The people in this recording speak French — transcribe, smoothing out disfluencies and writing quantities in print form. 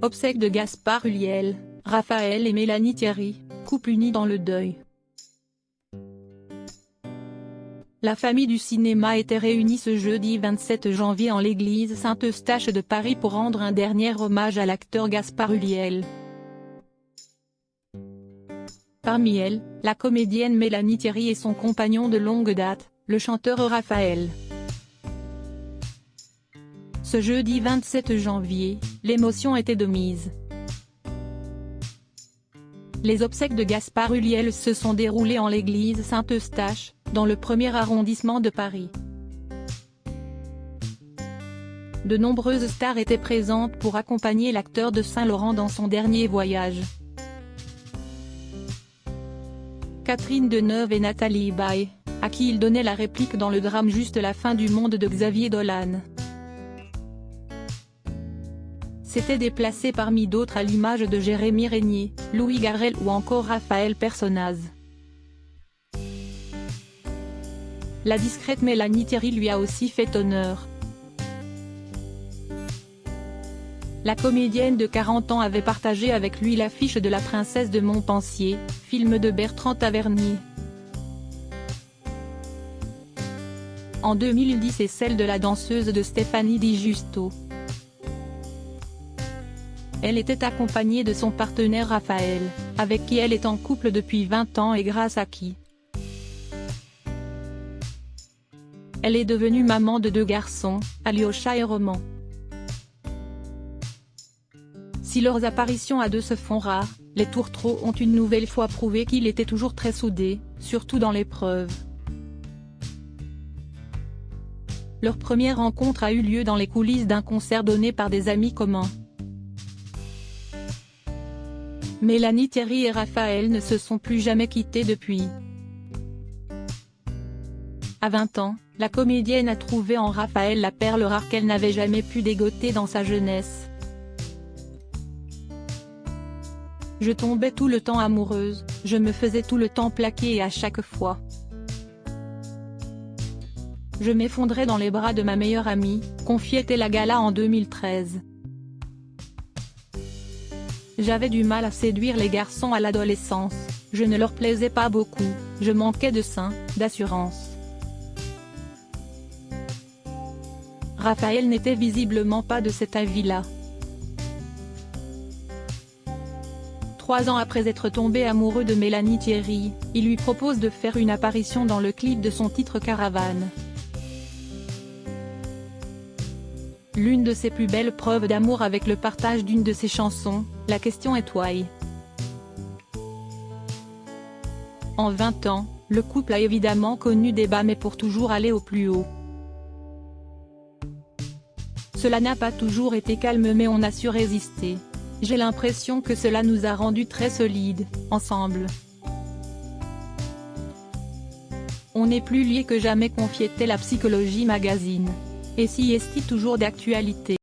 Obsèques de Gaspard Ulliel, Raphaël et Mélanie Thierry, couple uni dans le deuil. La famille du cinéma était réunie ce jeudi 27 janvier en l'église Saint-Eustache de Paris pour rendre un dernier hommage à l'acteur Gaspard Ulliel. Parmi elles, la comédienne Mélanie Thierry et son compagnon de longue date, le chanteur Raphaël. Ce jeudi 27 janvier, l'émotion était de mise. Les obsèques de Gaspard Ulliel se sont déroulées en l'église Saint-Eustache, dans le 1er arrondissement de Paris. De nombreuses stars étaient présentes pour accompagner l'acteur de Saint-Laurent dans son dernier voyage. Catherine Deneuve et Nathalie Baye, à qui il donnait la réplique dans le drame Juste la fin du monde de Xavier Dolan, s'étaient déplacés parmi d'autres à l'image de Jérémy Régnier, Louis Garrel ou encore Raphaël Personnaz. La discrète Mélanie Thierry lui a aussi fait honneur. La comédienne de 40 ans avait partagé avec lui l'affiche de La Princesse de Montpensier, film de Bertrand Tavernier. En 2010 et celle de la danseuse de Stéphanie Di Giusto. Elle était accompagnée de son partenaire Raphaël, avec qui elle est en couple depuis 20 ans et grâce à qui elle est devenue maman de 2 garçons, Alyosha et Roman. Si leurs apparitions à deux se font rares, les Tourtereaux ont une nouvelle fois prouvé qu'ils étaient toujours très soudés, surtout dans l'épreuve. Leur première rencontre a eu lieu dans les coulisses d'un concert donné par des amis communs. Mélanie Thierry et Raphaël ne se sont plus jamais quittés depuis. À 20 ans, la comédienne a trouvé en Raphaël la perle rare qu'elle n'avait jamais pu dégoter dans sa jeunesse. Je tombais tout le temps amoureuse, je me faisais tout le temps plaquer et à chaque fois, je m'effondrais dans les bras de ma meilleure amie, confiait-elle à Gala en 2013. J'avais du mal à séduire les garçons à l'adolescence, je ne leur plaisais pas beaucoup, je manquais de sein, d'assurance. Raphaël n'était visiblement pas de cet avis-là. 3 ans après être tombé amoureux de Mélanie Thierry, il lui propose de faire une apparition dans le clip de son titre Caravane. L'une de ses plus belles preuves d'amour avec le partage d'une de ses chansons, La question est why. En 20 ans, le couple a évidemment connu des bas mais pour toujours aller au plus haut. Cela n'a pas toujours été calme mais on a su résister. J'ai l'impression que cela nous a rendus très solides, ensemble. On est plus liés que jamais, confiait-elle à Psychologie Magazine. Et si est-il toujours d'actualité?